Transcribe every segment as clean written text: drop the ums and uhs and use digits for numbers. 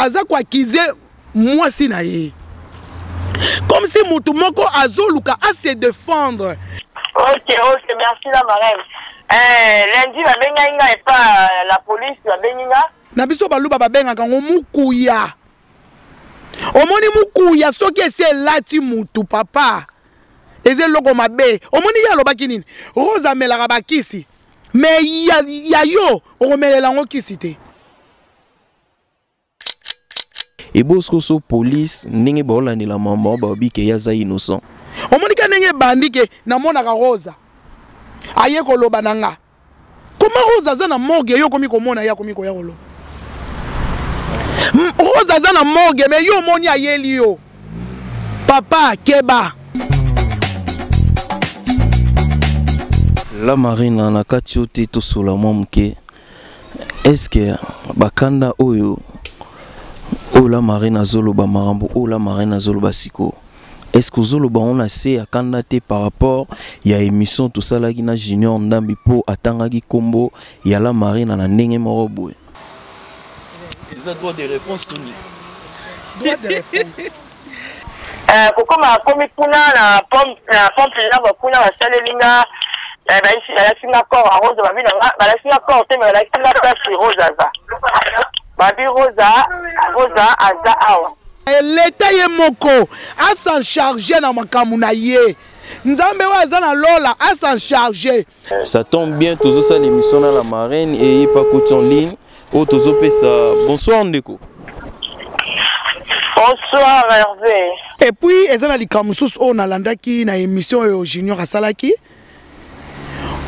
aza kwa kize moi si na ye comme si mutu moko azoluka à se défendre. Ok, merci la marraine. Lundi va benga et pas la police va benga. Na biso baluba babenga kango mukuya. Omoni mukuya soki ese lati mutu papa. Eze logo mabe. Omoni ya lobaki nini? Rosa melaka bakisi. Mais ya yo omelela ngo kisi te. Et bosko so police ndenge baolani la maman babi ke yaza innocent. Omoni ka ndenge bandi ke na mona ka Rosa. Aye ko loba nanga. Comment Rosa za na morgue yo komi ko mona ya komi ko ya kolo. Rosa za na morgue mais yo moni ayeli yo. Papa keba. La marine na kati yote to sola momke. Est-ce que bakanda oyo o la marine azoloba marambo o la marine azoloba siko? Est-ce que zoloba on a assez à candidater par rapport ya émission tout ça là qui na junior ndambi po atangaki kombo ya la marine na ndenge moko boye? Ils ont droit de réponse Tony. Droit de réponse. Kokoma komi kuna na pompe na bakuna basalelinga la singa corps à Rosa babi na la singa corps te mais la singa place Rosa za. Babi Rosa aza awa. L'état ye moko a s'en charger na makamu na ye. Nzambe wa aza na lola a s'en charger. Ça tombe bien tous ça l'émission na la marine et pas coûte en ligne. Oh tozo pesa. Bonsoir Ndeko. Bonsoir Hervé. Et puis ezana likamusus o na landaki na émission yo junior asalaki.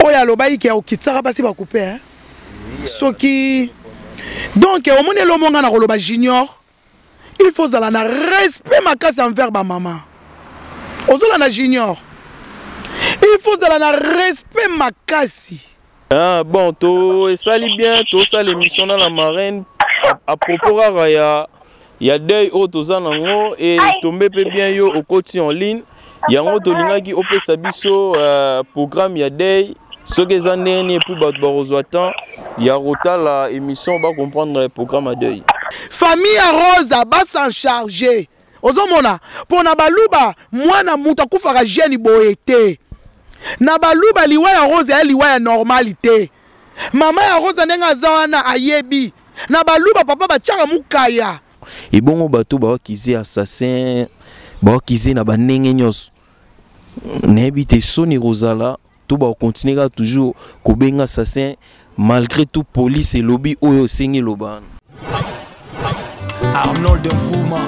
Oya lobai ke okitsaka basi ba couper hein. Soki donc au monde lo monga na koloba junior. Il faut zala na respect makasi envers ba maman. Ozola na junior. Il faut zala na respect makasi. Ah bon to sali bien to ça l'émission dans la marine à propos raya il y a deux autres zanango et tomber peu bien yo au côté en ligne il y a un autre linga qui opé sabiso programme il y a des ce que les années pour battre il y a rota la émission va comprendre le programme à deux famille Rosa va s'en charger ozomona pour na baluba mwana muta kufaka jeune boyete na baluba liwa ya Rosa liwa ya normalité mama ya Rosa nenga zawana ayebi na baluba papa bachaka mukaya et bon bato ba kizi assassin ba kizi na banenge nyos nebite soni Rosala tout ba continuer toujours ko benga assassin malgré tout police et lobby oyo sengi loban Arnold de Fouma.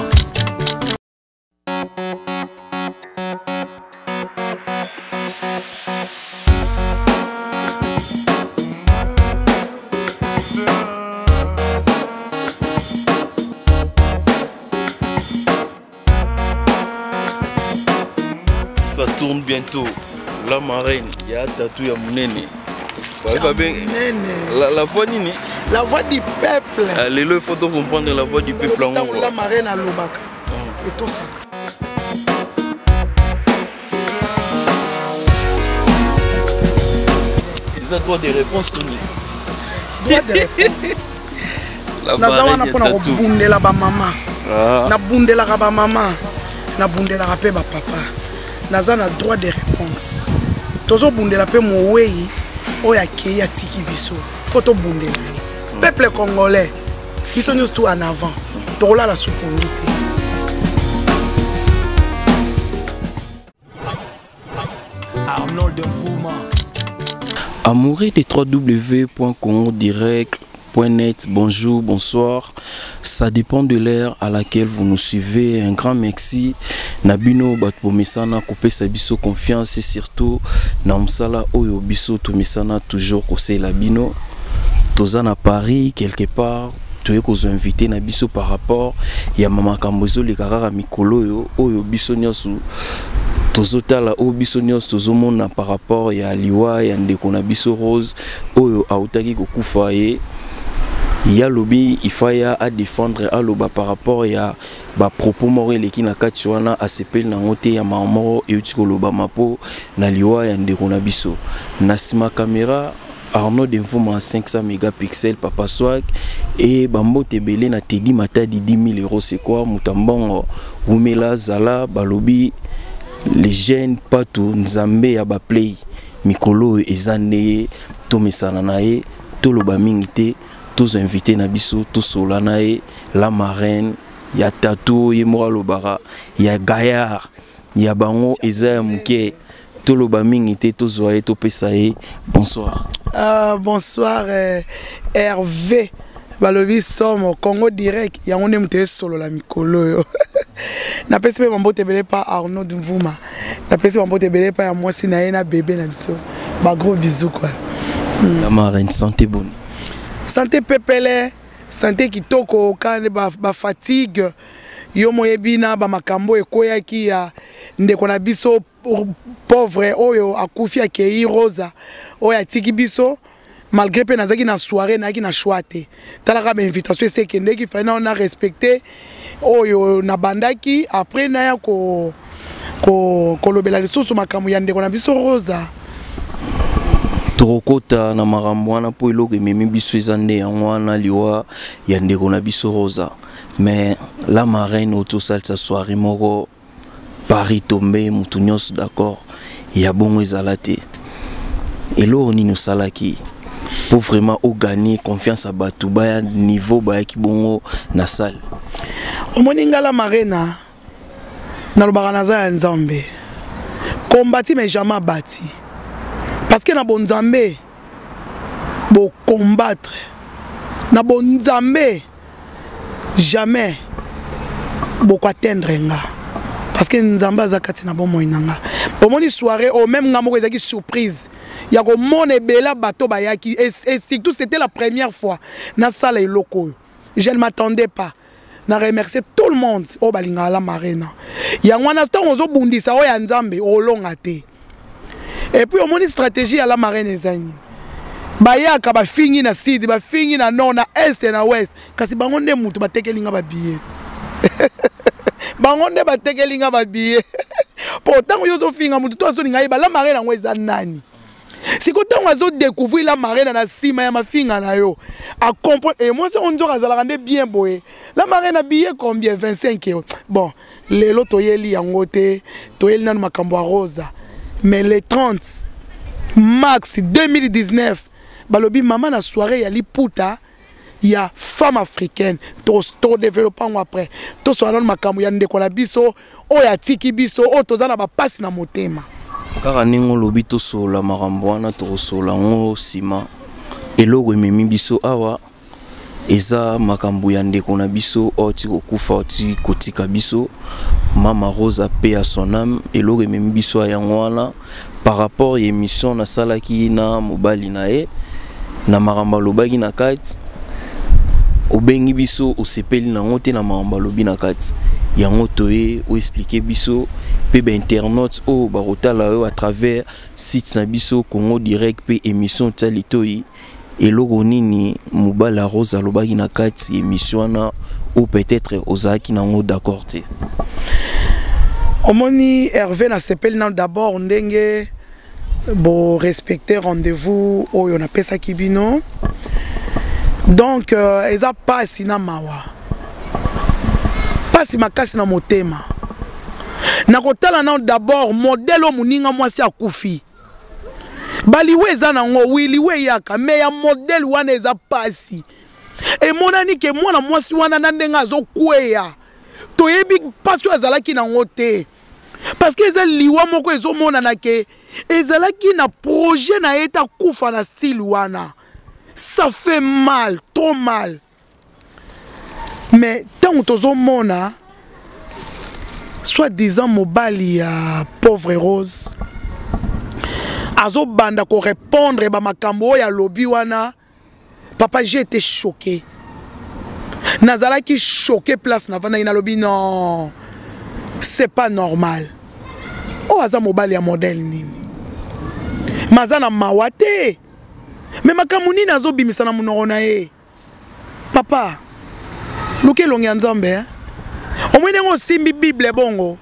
Ça tourne bientôt. La marraine, il y a tatou ya munene. La voix nini? La voix du peuple. Allez, il faut comprendre la voix du peuple en haut. La marraine à Lobaka. Et tout ça. Ils ont droit de réponse Tony. Droit de réponse. La marraine est tatou. Bundela ba maman. Na bundela ba maman. Na bundela pe ba papa. Nazana droit de réponse. Tozo bundela pe mo wei oya ke ya tiki biso. Photo bundela. Peuple congolais, qui sont tous en avant. Tola la souponité. Arnold de Fouma. Amoureux des www.congodirect.net. Bonjour, bonsoir. Ça dépend de l'ère à laquelle vous nous suivez. Un grand merci. Nabino Batpomesana Kopé Sabiso confiance et surtout Namsala Oyo Biso Tomesana toujours Kosei Labino. Tozan à Paris quelque part. Tu es qu'on invité Nabiso par rapport. Il y a Mama Kambozo le Karara Mikolo Oyo Biso Nyosu. Tozotala Oyo Biso Nyosu Tozomona par rapport ya Liwa ya Ndeko Nabiso Rose Oyo Autaki Kokufaye. Ya lobi ifaya à défendre à loba par rapport ya ba propos morel qui na katiwana a sepel na ngote ya mamoro et utiko loba mapo na liwa ya Ndeko Nabiso. Nasima caméra Arnaud Demvouma 500 mégapixels Papa Swag et Bambo Tebele na Teddy Matadi 10 000 euros c'est quoi Mutambongo Umela Zala Balobi les jeunes patou Nzambe ya ba play Mikolo ezane to mesana nae to loba mingite tous invités na biso to solanae la marraine ya Tatou Yemora Lobara ya Gaillard ya bango eza muke to loba mingite to zoye to pesae. Bonsoir. Bonsoir Hervé Balobi Somo Congo direct ya on est solo la Mikolo na pesi pe Bambo Tebele pa Arnaud Demvouma na pesi Bambo Tebele pa ya moi sina na bébé na biso ba gros bisous quoi. La marraine santé bonne. Santé pepele, santé kitoko kane ba fatigue yo moyebina ba makambo ekoya ki ya ndeko na biso pauvre oyo akufi akei Rosa oyo atiki biso malgré pe nazaki na soirée na ki na choite talaka ba invitation c'est que ndeki fa na respecter oyo na bandaki après na ya ko lobela lisusu makambo ya ndeko na biso Rosa. Torokota na maramwana po iloko ememi biso ezande yanwana liwa ya ndeko na biso Rosa. Mais la marraine auto salsa soirée moko Paris tombé mutu nyonso d'accord ya bongo ezala te. Elo nino salaki pour vraiment gagner confiance à batu baya niveau baya ki bongo na salle. Omoninga la marraine na lobaka naza ya Nzambe. Combattre mais jamais bâti. Parce que na bon Nzambe bo combattre na bon Nzambe jamais bo ko atteindre nga parce que Nzambe azakati na bon moinanga omoni soirée au même nga moko ezaki surprise ya ko mona bela bato bayaki et surtout c'était la première fois na salle eloko je ne m'attendais pas na remercier tout le monde au balinga la marraine ya ngwana ntango zo bundisa o ya Nzambe olonga te. Et puis on a une stratégie à la marraine ezani. Bayaka ba fingi na sud, ba fingi na nord, na est et na ouest. Kasi bangonde mutu ba tekelinga ba billet. Bangonde ba tekelinga ba billet. Pourtant yo zo finga mutu to zo linga ba la marraine ngo eza nani. Siko tango zo découvrir la marraine na sima ya mafinga na yo. A comprendre et moi c'est on doit azala rendre bien boé. La marraine a billet combien 25 euros. Bon, lelo toyeli yango te, toyeli na makambo a Rosa. Mais le 30 mars 2019, balobi maman na soirée ya liputa ya femme africaine to développant après to so alon makambo ya ndeko na biso o ya tiki biso o tozana ba passe na motema kaka ningo lobi to sola makambo wana to sola ngo sima eloko ememi biso awa eza makambo ya ndeko na biso oti kokufa oti kotika biso Mama Rosa paix à son âme eloko ememi biso yango wana par rapport à émission na salaki na mobali na e na makambo lobaki na kati obengi biso osepeli na ngote na makambo lobi na kati yango toye o expliquer biso pe ba internautes o ba rotala à travers site na biso Congo direct pe émission talitoyi eloko nini mobala Rosa lobaki na kati émission na ou peut-être ozaki nango d'accord te. Omoni Hervé na sepeli na d'abord ndenge bo respecter rendez-vous oyo na pesa kibino. Donc eza pasi na mawa. Pasi makasi na motema. Na kotala na d'abord modèle o muninga mwasi akufi. Baliwe eza nango wiliwe yaka me ya modèle wana eza pasi. Et monani ke mwana mwasi wana na ndenga zo kweya. Toyebi pasi azalaki nango te. Parce que eza liwa moko ezo mona na ke ezalaki na projet na eta kufa na style wana. Ça fait mal, trop mal. Mais tant tozo mona soi-disant mobali ya pauvre Rose azo banda ko répondre ba makambo ya lobby wana. Papa, j'ai été choqué. Nazala qui choqué place na vana ina lobby non. C'est pas normal. Oh aza mobali ya modèle nini. Mazana mawate. Mais makamuni nazo bimisa na munoko na ye. Papa, luke longi Nzambe hein. Omwene ngo simbi Bible bongo.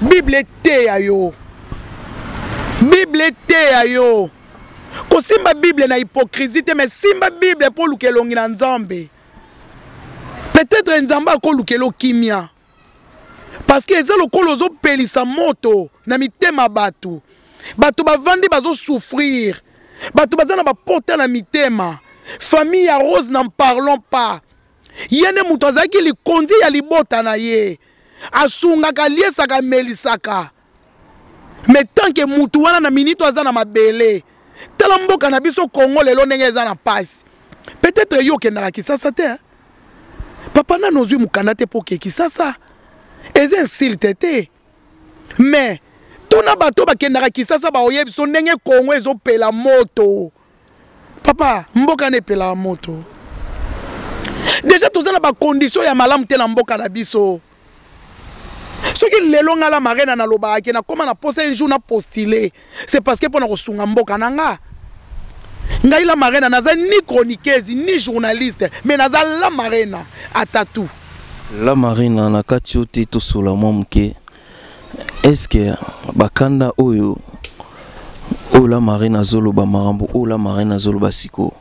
Bible te ya yo. Bible te ya yo. Ko simba Bible na hypocrisie mais simba Bible pour lukelongi na nzambe. Peut-être nzamba ko lukelo kimia. Parce que eza lokolo zo pelisa moto na mitema batu. Batu bavandi bazo souffrir. Batu bazana ba porter na mitema. Famille ya Rose n'en parlons pas. Yene mutu azaki li kondi ya libota na ye. Asunga ka liesa ka melisaka. Mais tant que mutu wana na minito azana mabele. Tala mboka na biso Congo lelo ndenge eza na passe. Peut-être yo kendaka Kisasa te. Papa na nozui mukanda te po ke Kisasa. Eze insulte te. Mais tuna bato bakendaka Kisasa ba oyebi so ndenge Congo ezo pela moto. Papa, mboka ne pela moto. Déjà tous na ba condition ya malamu te na mboka na biso. Soki lelo ngala marena na loba ke na koma na posa un jour na postuler, c'est parce que pona ko sunga mboka nanga. Ngai la marena naza ni chroniqueuse ni journaliste, mais naza la marena atatu. La marina na katiote to sola momke. Est-ce que bakanda oyo o la marina zolo ba marambo o la marina zolo basiko?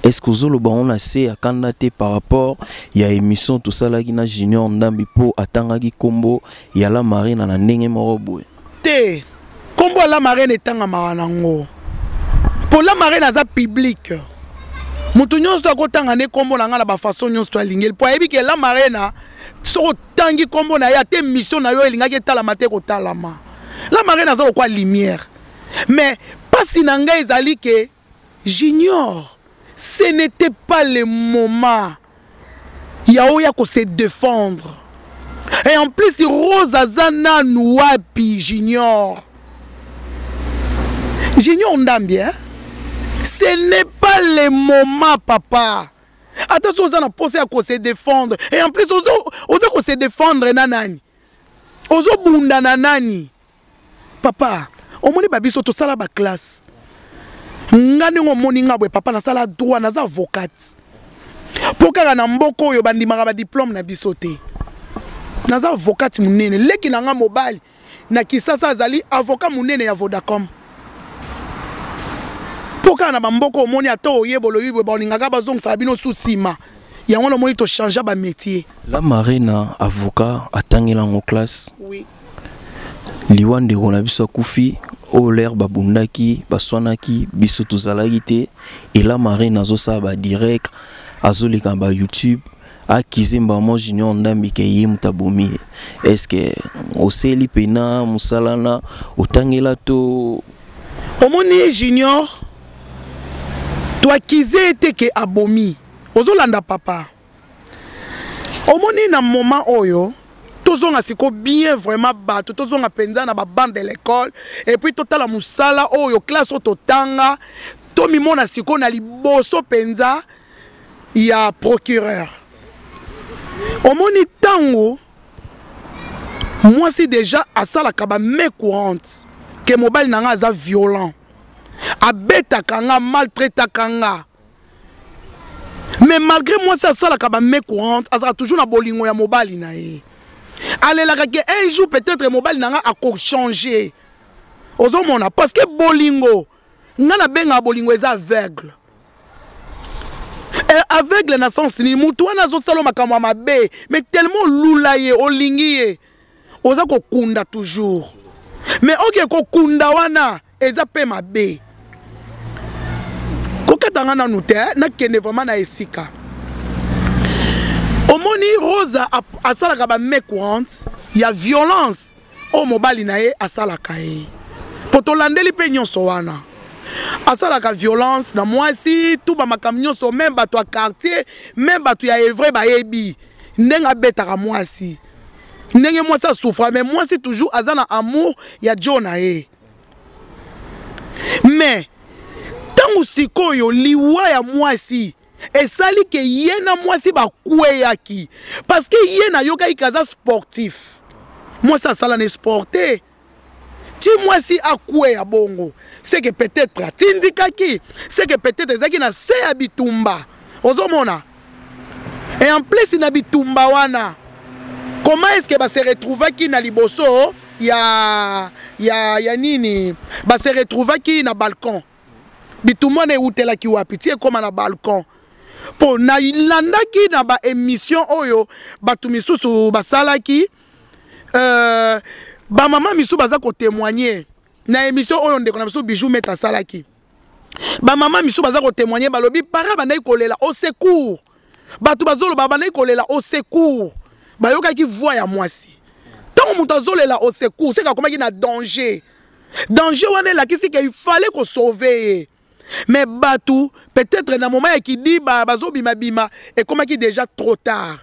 Est-ce que zolo ba on a se akanda te par rapport ya émission tout ça là na Junior Ndambi po atangaki kombo ya la marina na ndenge morobo? Te kombo la marina etanga maranango. Pour la marina za public. Mutu nyonso to kotanga ne kombo na ngala ba façon nyonso to alingeli. Po yebi ke la marina so tangi kombo na ya te mission na yo elinga ke tala mate ko talama. La marina za kwa lumière. Mais pas si nanga ezali ke Junior, ce n'était pas le moment. Yaoya ko se défendre. Et en plus Rose Azana Nouapi Junior. Junior Ndambi, hein? Ce n'est pas le moment, papa. Attention, on a posé à se défendre. Et en plus, on a se défendre, nanani. Ozo bunda nanani. Papa, on m'a dit babi soto sala ba classe. Ngani ngo moni ngabwe papa na sala droit na za avocate. Poka na mboko yo bandimaka ba diplôme na bisote. Na za avocate munene leki na nga mobile na Kisasa azali avocat munene ya Vodacom. Poka na bamboko omoni ato oyebolo yibwe baoningaka bazongisa bino susima. Yango na moni to changer ba métier. La marina avocat atangela en classe. Oui. Liwande rona biso kufi o l'air babundaki baswanaki biso tozalaki te et la marina zo sa ba direct azoleka ba YouTube akizimba mo Junior Ndambi ke yimtabomi. Est-ce que oseli pena musalana otangela to omoni Junior toi kize te ke abomi ozolanda papa omoni na moment oyo tozonga siko bien vraiment bato tozonga penza na ba bande de l'école et puis totala musala oyo classe ototanga to mimona siko na liboso penza ya procureur omoni tango moi si déjà asala kaba me courante que mobile nanga aza violent abeta kanga maltraita kanga. Mais malgré moi ça la kaba me courante azara toujours na bolingo ya mobile na ye. Allez la que un jour peut-être mobile nanga a changer. Ozo mona parce que bolingo ngana benga bolingo eza aveugle. Et aveugle na sens ni mutu wana zo salo makamwa mabe mais tellement lula ye olingi ye. Oza ko kunda toujours. Mais ok ko kunda wana eza pe mabe. Kokatanga na nute na kene vraiment na esika. Omoni Rosa asalaka ba me courante, ya violence o mobali na ye asalaka ye. Potolandeli pe nyonso wana. Asalaka violence na mwasi tout ba makamnyo so même bato a quartier, même bato ya evre ba yebi. Ndenga betaka mwasi. Ndenge mwasi a souffre mais mwasi toujours azana amour ya John ye. Mais tangu sikoyo liwa ya mwasi esali ke yena mwasi ba kweyaki parce que yena yoka ikaza sportif. Mwasi asala ne sporté. Ti mwasi akweya bongo. C'est que peut-être tindikaki, c'est que peut-être ezaki na se ya bitumba. Ozomona. Et en plus na bitumba wana. Comment est-ce que ba se retrouver ki na liboso ya nini ba se retrouver ki na balcon. bitumone utela ki wapi tie koma na balcon po na ilandaki na ba émission oyo batu misusu basalaki ba mama misu baza ko témoigner na émission oyo ndeko na biso bijou meta salaki ba mama misu baza ko témoigner balobi para bandai kolela au secours batu bazolo bandai kolela au secours bayoka ki voix ya mwasi tant muto azolela au secours c'est comme na danger wana la kisi qu'il fallait qu'on sauve mais batu peut-être na moment qui dit bazo bima bima et comme qui déjà trop tard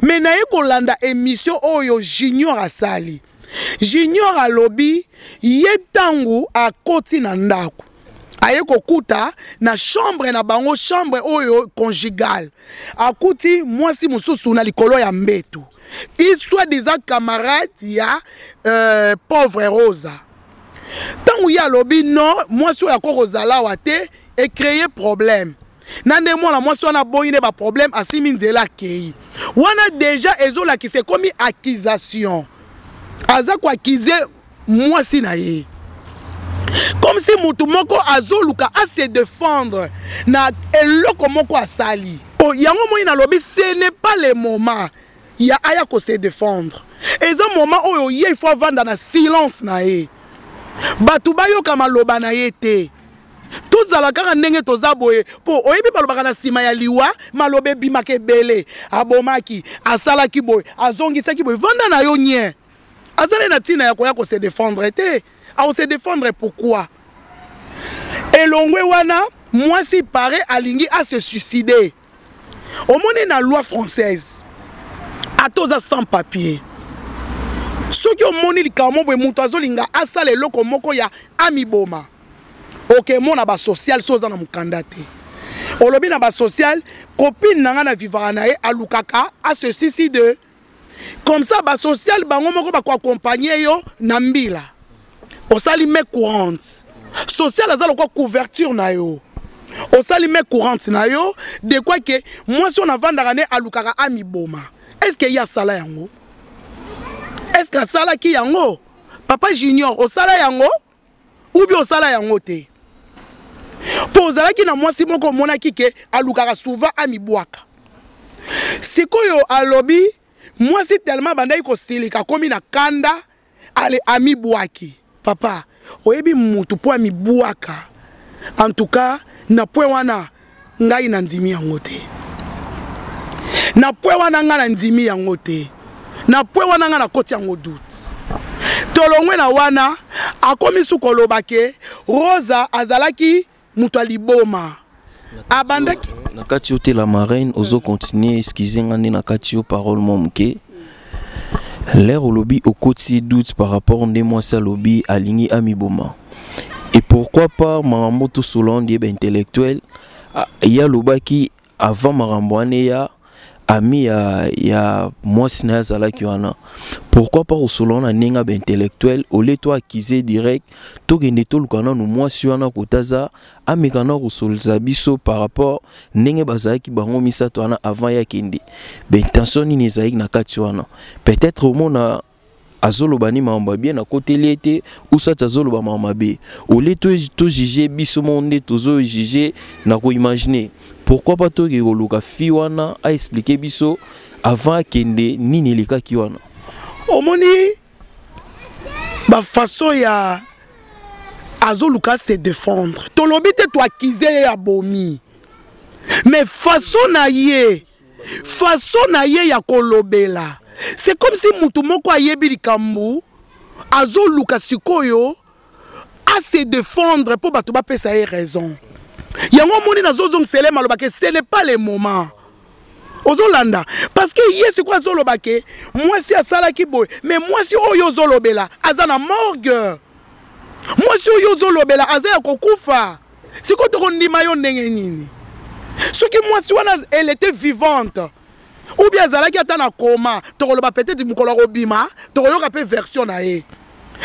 mais na ko landa émission oyo junior asali junior a lobby yetangu a koti na ndako aye kokuta na chambre na bango chambre oyo conjugale akuti mwasi mususu na likolo ya mbetu il soit des camarades ya pauvre Rosa tangu ya lobby non mwasi oyo akozala wate et créer problème nande mwana mwasi wana boyine ba problème asimi nzela kei wana déjà ezola ki c'est comme accusation aza ko accuser mwasi na ye comme si mutu moko azoluka a se défendre na eloko moko asali po yango moyi na lobby ce n'est pas le moment ya aya ko se défendre eza moment oyo ye il faut vendre na silence na ye batu bayoka maloba na ye te tozala kaka ndenge toza boye po oyebi balobaka na sima ya liwa malobe bimaka ebele abomaki asalaki boye azongisaki boye vanda na yo nye azali na tina ya koya ko se défendre te a se défendre pourquoi elongwe wana mwasi pare alingi a se suicider omoni na loi française atoza sans papier soki omoni likamo boye mutu azolinga asala eloko moko ya amiboma ok mona ba social soza na mukanda te olobi na ba social copine nanga na vivara na ye alukaka a se suicide comme ça ba social bango moko ba ko accompagner yo na mbila osali me courante social azalo ko couverture na yo osali me courante na yo de quoi que moi si on avanda ne alukaka amiboma est-ce que ya sala yango est-ce que sala ki yango papa junior osala yango ou bien osala yango te pozala ki na mwasi moko mona kike alukaka souvent amibwaka sikoyo alobi mwasi tellement bandai ko silika komi na kanda ale amibwaki papa oyebi mutu po amibwaka en tout cas na pwe wana ngai na ndimi yango te na pwe wana nga na ndimi yango te na pwe wana nga na koti yango doute tolongwe na wana akomi sukoloba ke Rosa azalaki mutu aliboma abandaki na kati yote la marraine ozo continuer excusez ngani na kati yo parole momuke l'air au lobby au côté doute par rapport à moi ça lobby aligné à Miboma et pourquoi pas Maramoto Solon des intellectuels il y a lobby qui avant Maramboane ya ami ya moi sina zala qui wana pourquoi pas au Solon na ninga intellectuel au lieu toi accuser direct to gende to lukana no moi si wana kotaza amekana ko solzabiso par rapport ninga bazaki bango misato wana avant ya kindi ben tension ni nezaik na kati wana peut-être au mona azoloba ni mamba bien na côté liete ou ça azoloba mamba be au lieu to juger biso monde tozo juger na ko imaginer pourquoi pas to ke luka fi wana a expliquer biso avant kende nini lika ki wana omoni ba façon ya azoluka se défendre tolobi te to accuser ya bomi mais façon na ye ya kolobela c'est comme si mutu moko ayebi likambu azoluka sikoyo a se défendre pour batu ba pesa ye raison yango moni na zozong sele maloba ke ce n'est pas le moment ozolanda parce que yesi kwa zoloba ke mwasi asala ki boy mais mwasi oyo zolobela azana morgue mwasi oyo zolobela azaya kokufa siko to ndima yo ndenge nini soki mwasi wana elle était vivante ou bien azalaki ata na coma tokoloba peut-être mukolo robima tokoyoka pe version na ye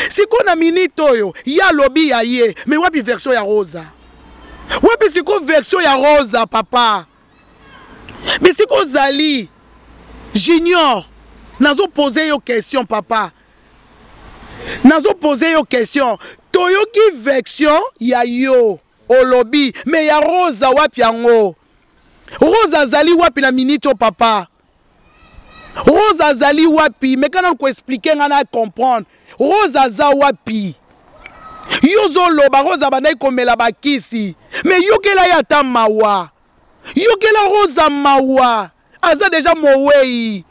siko na minute oyo ya lobby ya ye mais wapi version ya Rosa wapi siko version ya Rosa papa mais siko zali junior nazo poser yo question papa nazo poser yo question toyoki version ya yo olobi me ya Rosa wapi yango Rosa azali wapi na minute o papa Rosa azali wapi me kana ko expliquer nga na comprendre Rosa aza wapi yozo loba Rosa bandai komela bakisi me yokela ya ta mawa yokela Rosa mawa aza deja mowei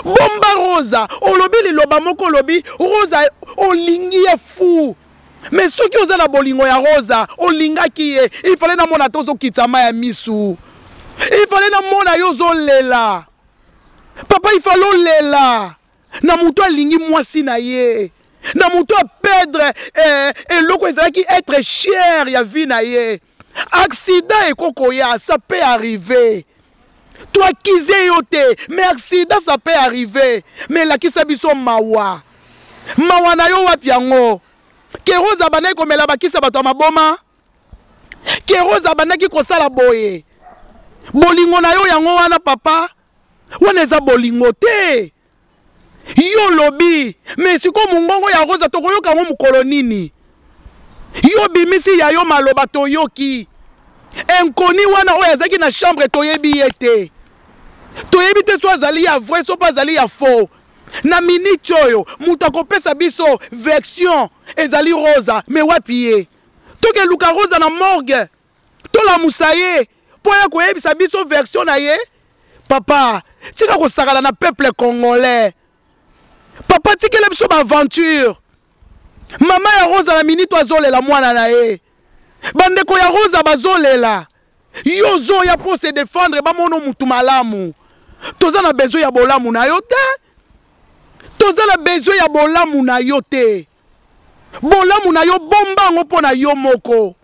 bomba Rosa olobi liloba moko olobi Rosa olingi ya fou mais ceux qui osent la bolingo ya Rosa olinga ki ye il fallait na mona tozo kitama ya misu il fallait na mona yozo lela papa il fallait lela na muto alingi mwasi na ye na muto a perdre et loko ezaki être cher ya vie na ye accident et kokoya ça peut arriver toi kizé yote mais accident ça peut arriver mais la kisa biso mawa mawa na yo wapi yango ke Rosa banaki komela bakisa bato maboma ke Rosa banaki kosala boye bolingo na yo yango wana papa wana eza bolingo te yo lobi mais siko mungongo ya Rosa tokoyoka ngo mukolo nini yo bimisi ya yo maloba toyoki enkoni wana oyo azaki na chambre toyebi yete toyebi te so azali ya vrai so pas azali ya faux na minute oyo mutu akopesa biso version ezali Rosa mais wapi ye toke luka Rosa na morgue tola musaye po ya koyebisa biso version na ye papa tika kosakala na peuple congolais papa tikele biso ba aventure mama ya Rosa na minute azolela mwana na ye bandeko ya Rosa bazolela yozo ya po se défendre ba mono mutu malamu toza na besoin ya bolamu na yo te toza na besoin ya bolamu na yo te bolamu na yo bomba ngo pona yo moko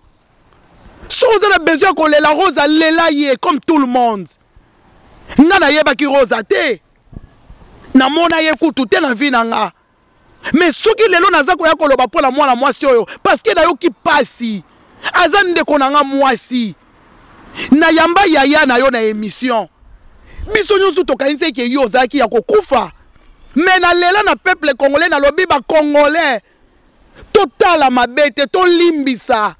so oza na besoin ko lela Rosa lela ye comme tout le monde nga na yeba ki Rosa te na mona ye kutu te na vie na nga mais soki lelo naza ko ya koloba pona mwana mwasi oyo parce que na yo ki pasi aza ndeko na nga mwasi na yamba yaya na yo na émission biso nyonso tokanisi ke yo ozaki ya kokufa mais na lela na peuple congolais na lobi ba congolais totala mabete to limbisa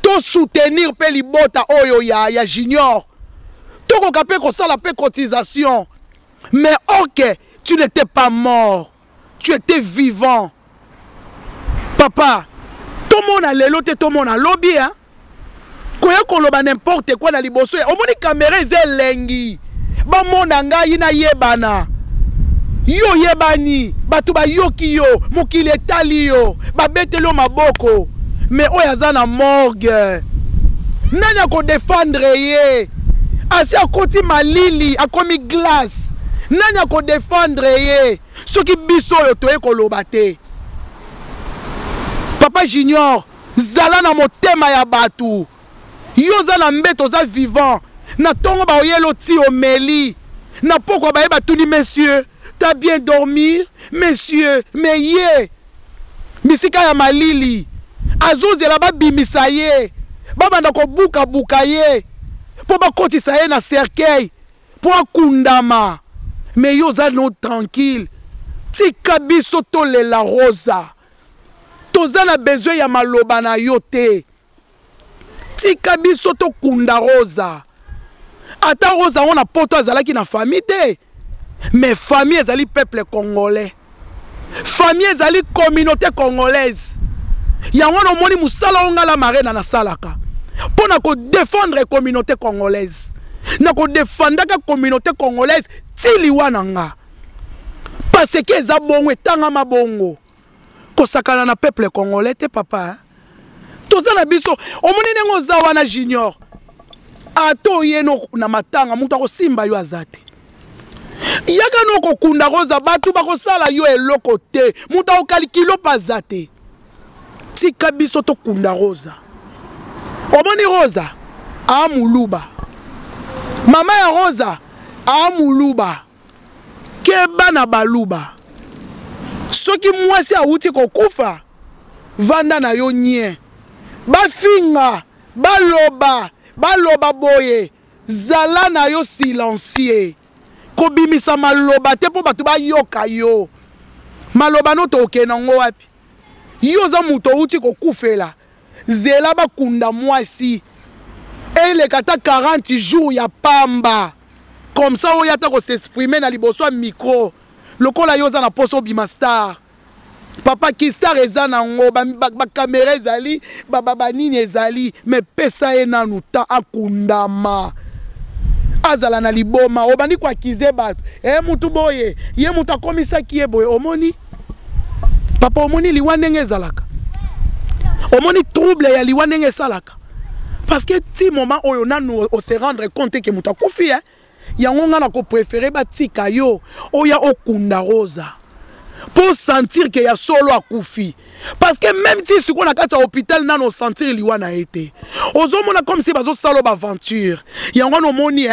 to soutenir pe libota oyo ya junior to ko kapé ko sala pe cotisation mais OK tu n'étais pas mort tu étais vivant papa tout monde a lelo te tout monde a lobby hein koya koloba n'importe quoi na liboso omoni caméra ezelengi ba mona ngai na yebana yo yebani batu ba yoki yo mokili etali yo babetelo maboko mais oyo aza na morgue nani ako défendre ye asi akoti malili akomi glace nani ako défendre ye soki biso oyo toye koloba te papa junior zala na motema ya batu yo za na mbeto za vivant na tongo ba oyelo ti omeli na poko ba yeba tuni messieurs t'as bien dormi messieurs mais ye misika ya malili azozela ba bimisa ye babanda ko buka buka ye po ba kotisa ye na cercueil po akundama mais yo za no tranquille tika biso tolela Rosa toza na besoin ya maloba na yo te tika biso tokunda Rosa ata Rosa on a poto azalaki na famille te mais famille ezali peuple congolais famille ezali communauté congolaise yango no moni musala ongala marena na salaka pona ko défendre communauté congolaise na ko défendre ka communauté congolaise tili wananga parce que eza bongo etanga mabongo ko sakana na peuple congolais te papa toza na biso omoni nengo za wana junior ato yeno na matanga mutu akosimba yo azate yaka no kokunda Rosa batu bakosala yo eloko te mutu akokalikilo pazate tika biso tokunda Rosa omoni Rosa amuluba mama ya Rosa amuluba keba na baluba soki mwasi awuti kokufa vanda na yo nye bafinga baloba boye zala na yo silencieux kobimisa maloba te po batu bayoka yo maloba no toke nango wapi yo za muto uti kokufela zela bakunda mwasi elekata 40 jours ya pamba comme ça oyo ata ko s'exprimer na liboso ya micro lokola yoza na poso bimastar papa Kistar eza nango ba caméra ezali ba nini ezali mais pesa ena nuta akundama azala na liboma obandi kwa kize bato mutu boye ye mutu akomisa kiye boye omoni papa omoni liwa ndenge ezalaka omoni trouble ya liwa ndenge esalaka parce que ti moment oyo nanu o se rendre compte que mutu akufi yango nga na ko préférer batika yo oya okunda rosa pour sentir que ya solo akufi parce que même si ce qu'on a kata hôpital nano sentir liwa na été ozomona comme si bazo salo ba aventure yango no moni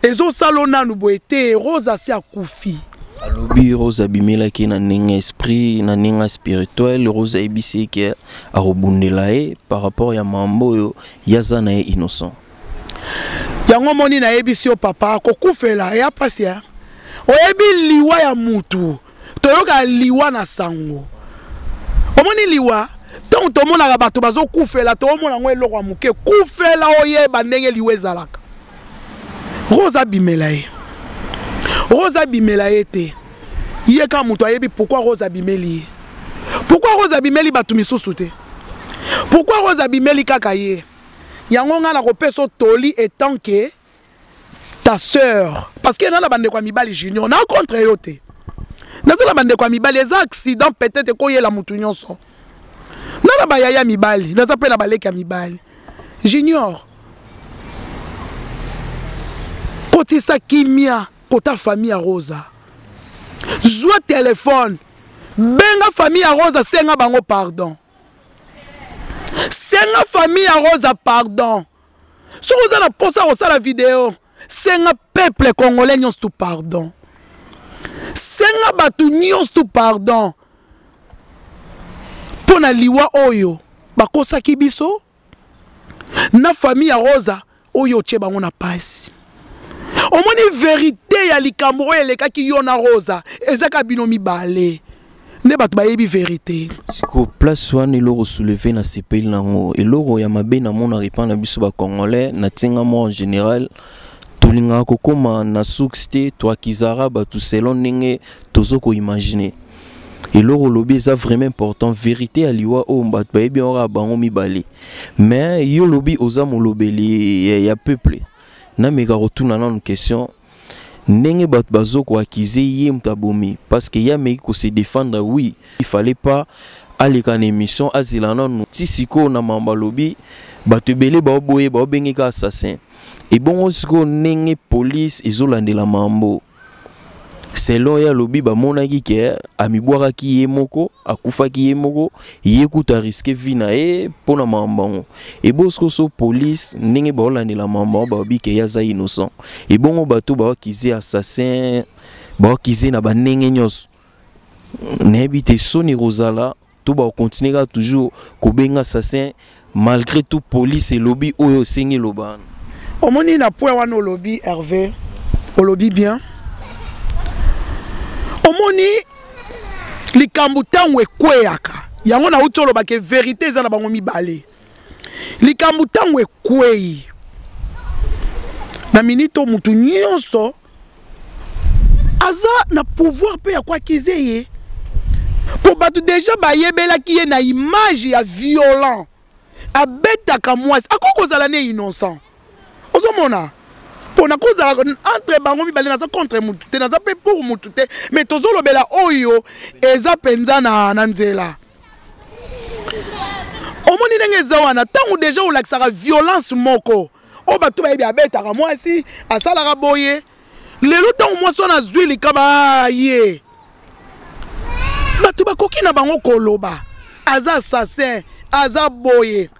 ezo salo nanu boete rosa si akufi alobi Rose abimela ki na ninga esprit na ninga spirituel Rose ebisi ki arobundela par rapport ya mambo yo yaza na innocent yango moni na ebisi yo papa kokufela ya pasia oyebi liwa ya mutu toyoka liwa na sango omoni liwa donc tomona bato bazo kufela tomona ngo eloko muke kufela oyeba ndenge liwa ezalaka Rosa bimela te yeka mutu ayebi pourquoi Rosa bimeli pourquoi Rosa bimeli batu misusu te pourquoi Rosa bimeli kaka ye yango nga na kopeso toli étant que ta sœur parce que na bande kwa mibali junior na contre yo te na bande kwa mibali eza accident peut-être ko yela mutu nyonso na ba yaya mibali na pe na baleka mibali junior kotisa kimia kota famille Rosa zwa téléphone benga famille Rosa senga bango pardon senga famille Rosa pardon so Rosa na posa la vidéo senga peuple congolais nyons tout pardon senga batu nyons tout pardon pona liwa oyo bakosa kibiso na famille Rosa oyo tche bango na pasi omoni vérité ya likambo oyo elekaki yo na Rosa ezaka bino mibale ne bato bayebi vérité siko place wana eloko soulever na sepeli nango eloko ya mabe na mona répandre biso ba congolais na tinga mo en général tolinga kokoma na succès toi kizara bato selon ndenge tozoko imaginer eloko lobi eza vraiment important vérité ya liwa o bato bayebi ora bango mibale mais yo lobi oza molobeli ya peuple na mega retourna na une question ndenge bat bazoko akize ye mtabomi parce que ya meki ko se défendre oui il fallait pas aller en émission azilana no tisiko na mamba lobi bato belé ba boye ba bengeka assassin et bon osiko ndenge police ezolandela mambo selon ya lobi ba monaki ke amibwaka ki yemoko akufa ki yemoko yekuta risque vina pona mambango et bosko so police ndenge ba olandela mambo ba bi ke yaza innocent et bongo bato ba kize assassin ba kize na ba ndenge nyos nebite soni rozala to ba continuer toujours ko benga assassin malgré tout police et lobby oyo sengi loban omoni na point wana lobby Hervé au lobby bien omoni likambo tango ekweyaka yango na utolo ba ke vérité eza na bango mibale likambo tango ekweyi na minito mutu nyonso aza na pouvoir pe ya kwa kizeye po batu déjà bayebelaki ye na image ya violent abetaka mwasi akokozala ne innocent ozomona pona kozala entre bango mibale naza contre mutu te naza pe pour mutu te mais tozolobela oyo eza penza na nzela omoni ndenge eza wana ntango déjà olakisaka violence moko o bato bayebi abetaka mwasi asalaka boye lelo ntango mwasi wana azwi likaba ye bato bakoki na bango koloba aza assassin aza boye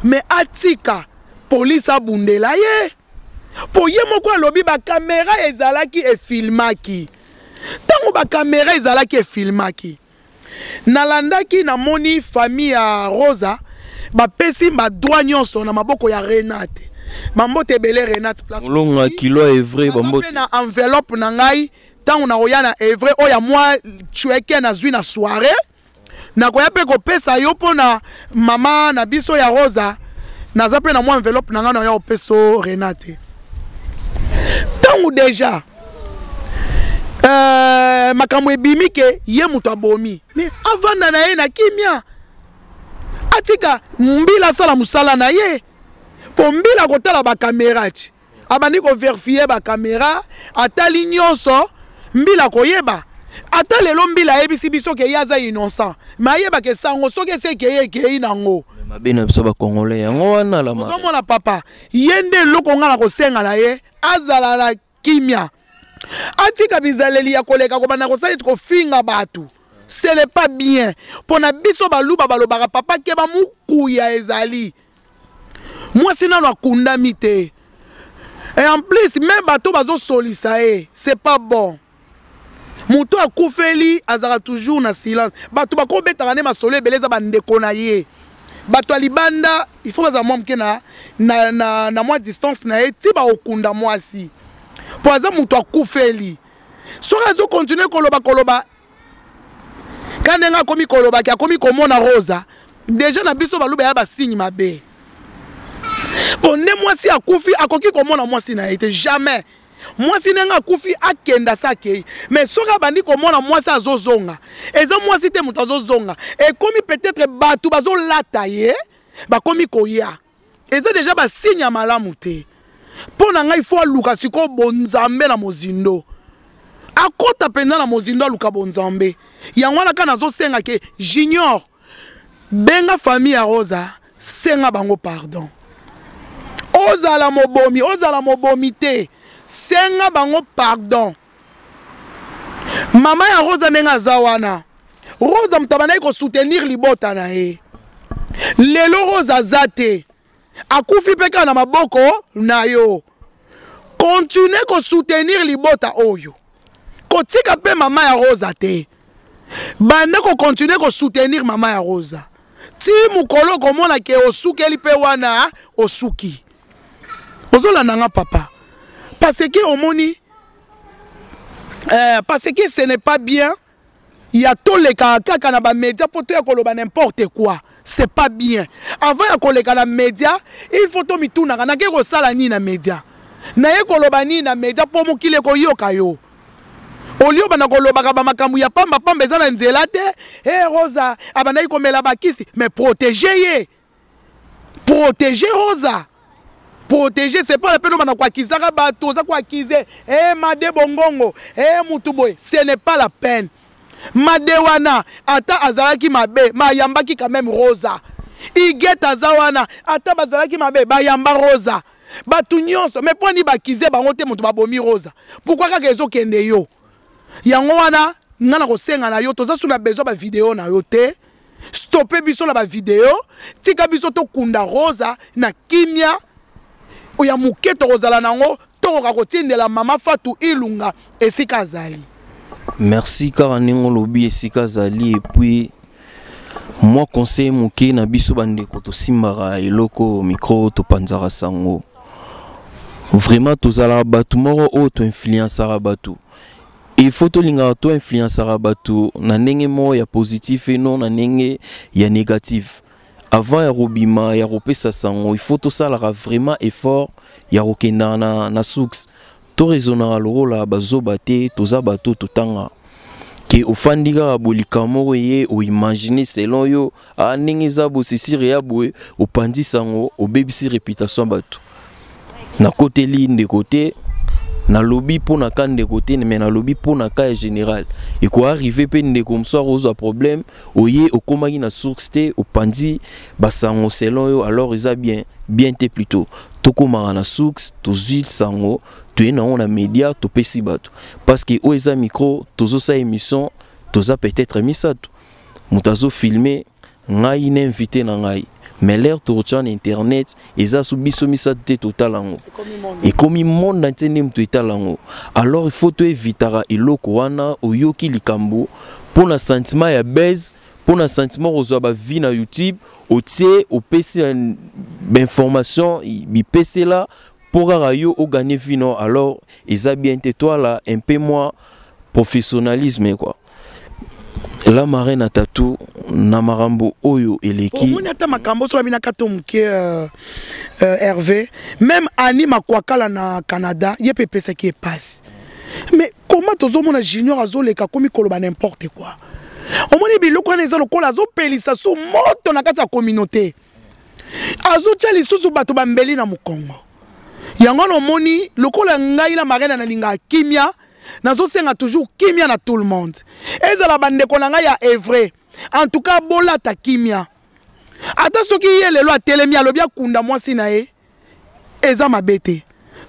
mais atika police abundela ye po ye moko alobi ba caméra ezalaki e filmaki tango ba caméra ezalaki e filmaki nalandaki na moni famille ya Rosa ba pesi ba droit nyonso na maboko ya Renate mambote belé Renate place longa kilo evre bambote na enveloppe na ngai tango na oyana evre oya moi chueke na zwi na soirée nakoya pe kopesa yo pona mama na biso ya Rosa naza pe na mo enveloppe na ngana ya opeso Renate tangu déjà makambo ebimi ke ye mutu abomi mais avanda na ye na kimia atika mbila sala musala na ye po mbila kotala ba caméra ti abandi ko vérifier ba caméra atali nyonso mbila koyeba ata lelo mbila yebisi biso ke yaza innocent ma yeba ke sango soke se ke ye ke inango mabena biso ba congolais yango wana la ma mona papa yende loko ngala ko senga na ye azala la kimia atika bizaleli ya koleka ko bana ko sali ko finga batu ce n'est pas bien pona biso baluba balobaka papa ke ba mukuya ezali moi sina lo akunda mite et en plus même bato bazo solisa c'est pas bon muto akufeli azara toujours na silence bato bakobetaka ne masolo ebeleza bandeko na ye bato alibanda il faut baza mwamke na mwa distance na ye ti ba okunda mwasi po aza muto akufeli soki azo continue koloba kanenga akomi kolobaki akomi komona Rosa déjà na biso baluba ya basigne mabe po nde mwasi akufi akoki komona mwasi na ye te jamais mwasi nenga akufi akenda sakei mais soka bandi komona mwasi azozonga eza mwasi te muto azozonga ekomi peut-être batu bazolata ye bakomi koya eza déjà basigne malamu te po na ngai il faut aluka siko bonzambe na mozindo akota penza na mozindo aluka bonzambe yango wana kana azosenga ke junior benga famille ya Rosa senga bango pardon ozala mobomi te senga bango pardon mama ya Rosa nenga zawana Rosa mtabana ko soutenir libota na ye lelo Rosa zate akufi peka na maboko na yo continue ko soutenir libota oyo kotika pe mama ya Rosa te banda ko continue ko soutenir mama ya Rosa ti mukolo komona ke osukeli pe wana osuki ozolanda nga papa parce que omoni parce que ce n'est pas bien ya toleka kaka na ba média poto ya koloba n'importe quoi c'est pas bien avant ya koleka na média il faut to mituna na ke ko sala ni na média na ye koloba ni na média po mokile ko yoka yo olio bana kolobaka ba makambu ya pamba eza na nzela te Rosa abana ikomela bakisi mais protéger Rosa protéger c'est pas la peine bana kwa kizaka bato za kwa kize made bongongo mutuboy ce n'est pas la peine madewana ata azalaki mabe mayambaki quand même Rosa igeta zawana ata bazalaki mabe bayamba Rosa batu nyonso mais poni bakize bango te mutu babomi Rosa pourquoi kaka ezokende yo yango wana ngana kosenga na yo toza suna besoin ba vidéo na yo te stopper biso na ba vidéo tika biso to kunda Rosa na kimia oya muketo kozala nango tokoka kotindela mama Fatou Ilunga esika azali. Merci Karaningo lobi esika azali et puis moi conseil muke na biso bandeko to simbara eloko micro to panzara sango vraiment tozala batu moko o to influencer batu il faut to linga to influencer batu na ndenge mo ya positif et non na ndenge ya négatif. Avant ya robima ya ropesa sango il faut to salara vraiment effort ya rokenda na soux to raisonnera lola bazoba te toza bato totanga ke ofandika bolika moko ye o imaginer selon yo ndenge za bo sisire ya boye opandi sango obebisi réputation bato na côté ligne de côté na lobby pour na kan de côté mais na lobby pour na cas général et quoi arriver pe ne comme ça rose problème oye okomaki na source te opandi basango selon yo alors ils a bien te plutôt tokoma na source to zuit sango to na on a média to pesi bato parce que o eza micro tozo sa émission toza peut-être misato mutazo filmer ngai na invité na ngai mais l'air tourne internet eza subiso misato total ango et comme monde entier mtu italango alors il faut to évitara eloko wana oyoki likambo pour na sentiment ya base pour na sentiment ozo ba vie na YouTube otie opesi d'information bi pesi là pour rayo o gagner vino alors eza bien te toi là un peu moins professionnalisme quoi. La marraine à tatou na makambo oyo eleki omoni ata makambo so bina kato muke Hervé même Annie Makwakala na Canada ye pe pesa qui passe mais comment tozomona Junior azoleka komi koloba n'importe quoi omoni biloko na ezalo kola zo pelisa so moto na kati ya communauté azo tcha lisusu bato bambeli na mukongo yango no moni lokola ngai na marena na linga kimia nazo senga toujours kimia na tout le monde ezala bandeko na ngai ya Evre en tout cas bola ta kimia ata soki ye lelo atelemi alobi akunda mwasi na ye eza mabete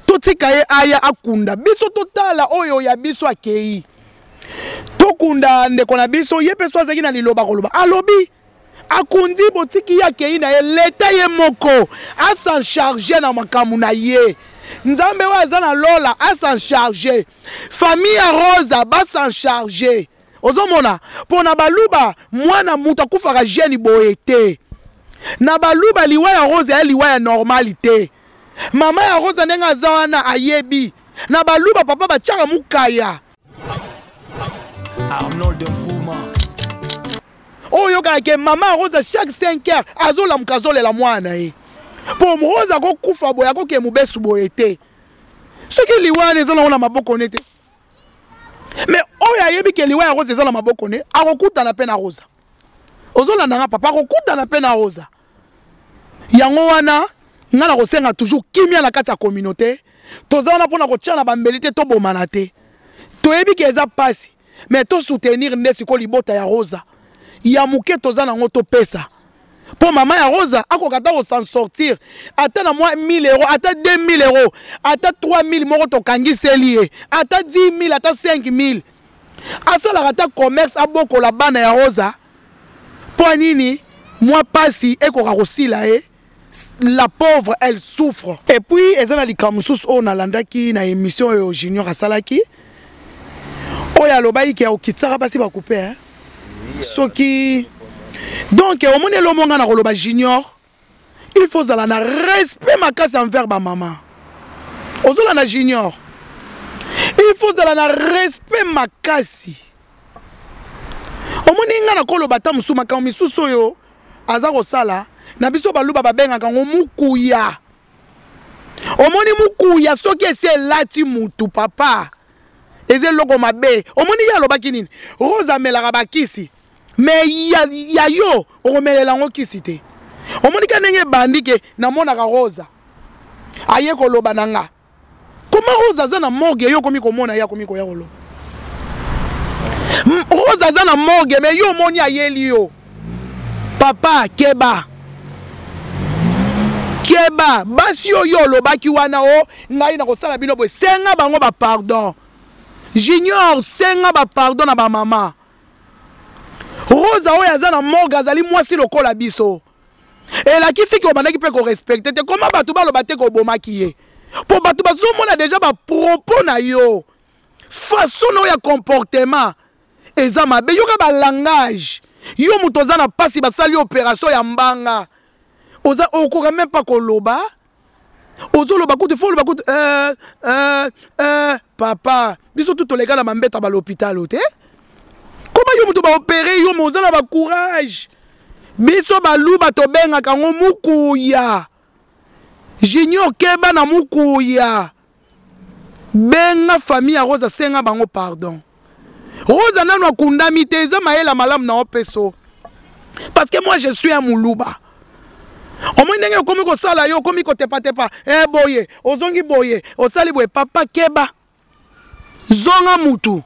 totika ye aya akunda biso totala oyo ya biso akei tokunda ndeko na biso ye peso azaki na liloba koloba alobi akundi botiki ya kei na ye leta ye moko a s'en charger na makamu na ye nzambe wa azana lola a s'en charger famille ya Rosa ba s'en charger ozomona pona baluba mwana muta kufaka jeune boete na baluba liwa ya Rosa ya liwa ya normalité mama ya Rosa nenga zawana ayebi na baluba papa bachaka mukaya Arnold de Fuma. Oh yoka ke mama Rosa chaque 5 heures azola mukazole la mwana e pour Rosa ko kufa boya ko ke mubesu boete soki liwa nezala na maboko nete mais oya yebi ke liwa ya Rosa ezala maboko ne akokuta na pena Rosa ozola nanga papa akokuta na pena Rosa yango wana ngana ko senga toujours kimia na kati ya communauté tozana pona ko tia na bambelite to bomana te to yebi ke eza pasi mais to soutenir ndesi ko libota ya Rosa ya muke tozana ngo to pesa pour maman ya Rosa akokata ko s'en sortir ata na moi 1000 euros ata 2000 euros ata 3000 moko to kangiseli ye ata 10000 ata 5000 asala rata commerce aboko la bana ya Rosa pour nini moi pasi ekoka kosila e la pauvre elle souffre et puis ezana likamusus on alandaki na émission yo Junior asalaki oya lobai ke okitsaka pasi ba couper hein soki donc au monde lo monga na koloba Junior il faut zala na respect makasi envers ba maman ozola na Junior il faut zala na respect makasi au monde nga na koloba ta musuma ka misuso yo aza ko sala na biso baluba babenga kango mukuya omoni mukuya soki ese lati mutu papa eze loko mabe omoni ya lobaki nini Rosa melaka bakisi mais ya yo omelela ngo kisi te omoni kanenge bandike na mona ka Rosa aye ko loba nanga comment Rosa za na morgue yo komi ko mona ya komi ko ya kolo Rosa za na morgue mais yo moni ayeli yo papa keba keba basi yo lobaki wana o ngai na ko sala bino bo senga bango ba pardon Junior senga ba pardon na ba mama Rosa oya za na morgue azali mwasi lokola biso elakisi ki obandaki pe ko respecter te comment batu ba lobate ko bomaki ye po batu bazo mona déjà ba propos na yo façon ya comportement eza mabe yo ka ba langage yo muto za na pasi basali opération ya mbanga oza okoka même pas koloba ozoloba kutu fo loba kutu papa biso tout les gars na mambeta ba l'hôpital te comment yo muto ba opérer yo moza na ba courage biso ba luba to benga kango mukuya Junior keba na mukuya benga famille ya Rosa senga bango pardon Rosa nano akundami te eza maela malamu na opeso parce que moi je suis un muluba omoi ndenge okomi kosala yo okomi kotepatepa boye ozongi boye osali boye papa keba zonga mutu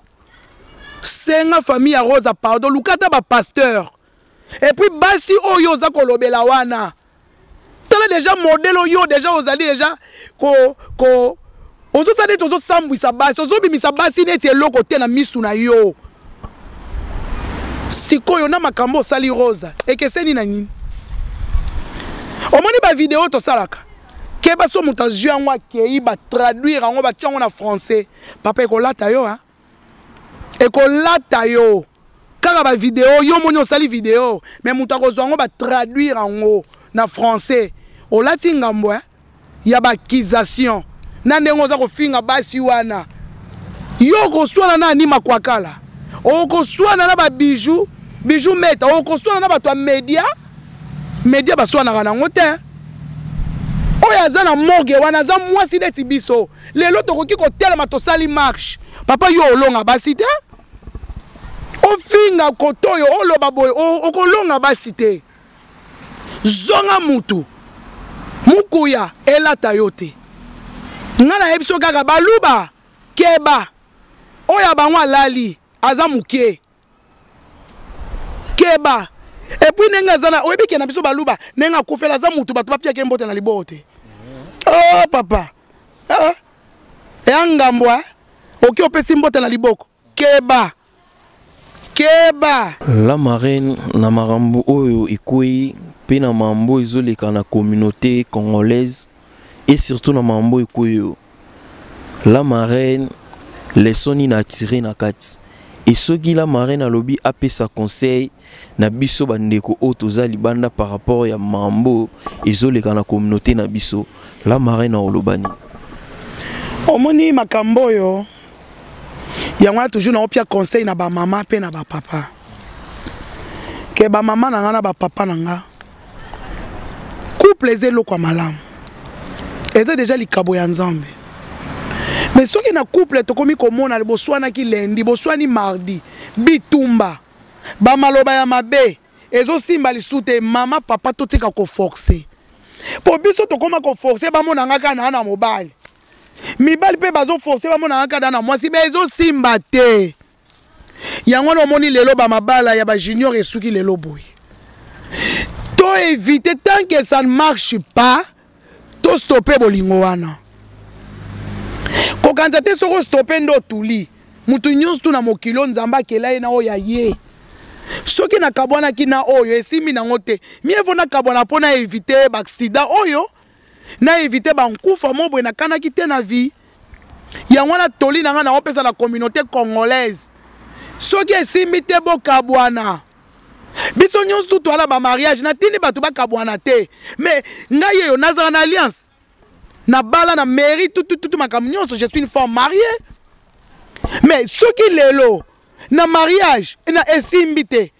senga famille ya Rosa pardon lukata ba pasteur et puis basi oyo oza kolobela wana tala déjà modèle oyo déjà ozali déjà ko ozo sadi tozo sambwisa basi ozo bimisa basi neti eloko te na misu na yo sikoyo na makambo sali Rosa ekeseni na nini omoni ba vidéo to salaka keba so muta jeu yango akei ba traduire yango ba tiango na français papa ekolata yo hein ekolata yo kaka ba vidéo yo moni osali vidéo mais muta kozwa yango ba traduire yango na français olati ngambo hein ya ba accusation na ndengo za kofinga basi wana yo koswana na Annie Makwakala o koswana na ba bijou bijou meta okoswana na bato ya media baswanaka nango te oyo aza na morgue wana aza mwasi neti biso lelo tokoki kotelema tosali marche papa yo olonga basi te ofinga koto oyo oloba boye okolonga basi te zonga mutu mukuya elata yo te nga nayebi so kaka baluba keba oyo bango alali aza mukie keba epuis ndenge aza na oyebi ke na biso baluba ndenge akufela aza mutu bato bapiake mbote na liboho te oh papa eya ngambwa oki opesi mbote na liboko keba la marraine na marambo oyo ekwei pe na mambo ezoleka na communauté congolaise et surtout na mambo ekwei la marraine lesoni na tiré na kati et soki la marraine alobi apesa conseil na biso bandeko o toza libanda par rapport ya mambo ezoleka na communauté na biso la marraine olobani omoni makambo oyo yango na toujours na opia conseil na ba mama pe na ba papa ke ba mama na nga na ba papa na nga couple ezelo kwa malamu eza déjà likabo ya nzambe mais soki na couple tokomi komona boswana ki lundi boswani mardi bitumba ba maloba ya mabe ezo simba lisute mama papa totika ko forcer po biso tokoma ko forcer ba mona nga kana na mobile mibali pe bazo forcer ba mona nga kana na mwasi be ezo simba te yango no moni lelo ba mabala ya ba junior esuki lelo boy to éviter tant que ça ne marche pas to stopper bolingo wana ko kantate soko stopper ndo tuli mutu nyonso tu na mokilo nzamba kelaye na oya ye soki na kabwana ki na oyo esimi nango te mieux na kabwana pona éviter ba accident oyo na éviter ba nkufa mobwe na kana ki te na vie yango na toli nanga na opesa la communauté congolaise soki esimi te bo kabwana biso nyonso tu toala ba mariage na tini bato ba kabwana te mais ngai yo nazara na alliance na bala na mairie tout makambo nyonso je suis une femme mariée mais soki lelo na mariage na esimbi te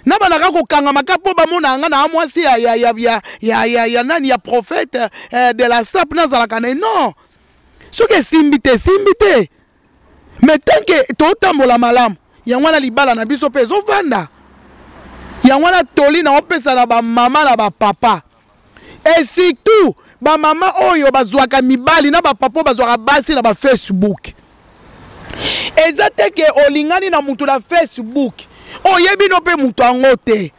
na balaka kokanga makapo bamona nga na mwasi ya nani ya prophète de la sap nazalaka na non soki esimbi te mais tant que totambola malamu yango na libala na biso pe ezovanda yango na toli na opesa na ba mama na ba papa et surtout ba mama oyo bazwaka mibali na ba papa bazwaka basi na ba Facebook eza te ke olingani na mutu na Facebook oyebi no pe mutu ango te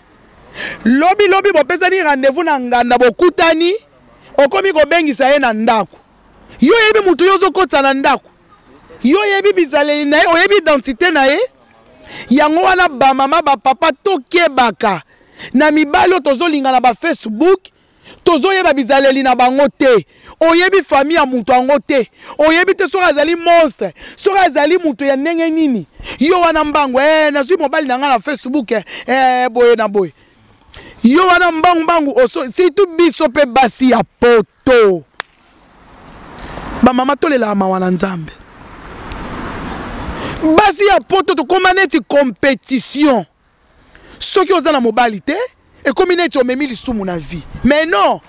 lobi bopesani rendez-vous na nganda bokutani okomi kobengisa ye na ndako yo yebi mutu yo zokota na ndako yo yebi bizaleli na ye oyebi identité na ye yango wana ba mama ba papa tokebaka na mibali tozolinga na ba Facebook tozoyeba bizaleli na bango te oyebi famille ya mutu ango te oyebi te soki azali monstre soki azali mutu ya ndenge nini yo wana mbangu nazwi mobali na nga na Facebook boye na boye yo wana mbangu surtout biso pe basi ya poto bamama tolelaka mawa na nzambe basi ya poto tokoma neti compétition soki oza na mobali te ekomi neti omemi lisumu na vie mais non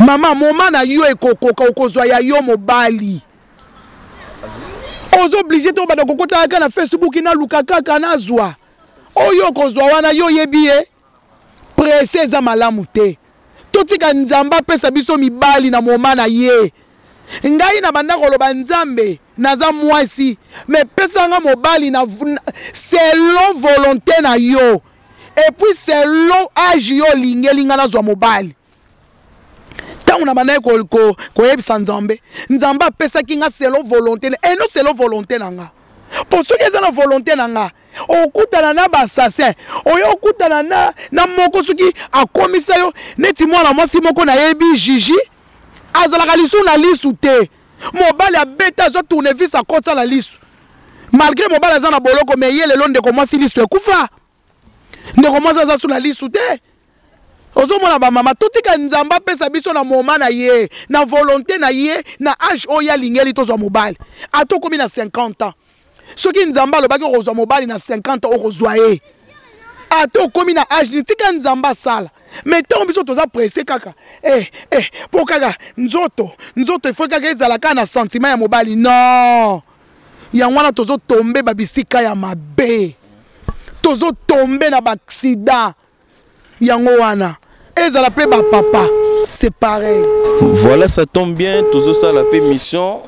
mama moma na yo ekokoka okozwa ya yo mobali ozo obligé to bana kokota kaka na Facebook na luka kaka nazwa oyo okozwa wana yo yebi ye presse eza malamu te totika nzamba pesa biso mibali na moma na ye ngai na banda koloba nzambe naza mwasi mais pesa nga mobali na selon volonté na yo et puis selon âge yo lingelinga nazwa mobali tangu na banda koyebisa nzambe nzamba apesaki nga selon volonté et non selon volonté na nga pour soki eza na volonté na nga okutana na basassin oyo okutana na moko soki akomisa yo neti mwana mwasi moko na yebi jiji azalaka lisu na lisu te mobali abeta azo tournevis akota na lisu malgré mobali aza na boloko mais ye lelo ndeko mwasi lisu ekufa ndeko mwasi aza su na lisu te ozomona bamama totika nzamba pesa biso na moma na ye na volonté na ye na âge oyo alingeli tozwa mobali atokomi na 50 ans soki nzamba alobaki okozwa mobali na 50 ans okozwa ye ate okomi na age ni tika nzambe asala mais ntango biso toza presse kaka mpo kaka nzoto ifo kaka ezala kaka na sentiment ya mobali non yango wana tozotombe babisika ya mabe tozotombe na baaksida yango wana ezala mpe bapapa c'est pareil. Voilà, ça tombe bien, toujours ça la mission.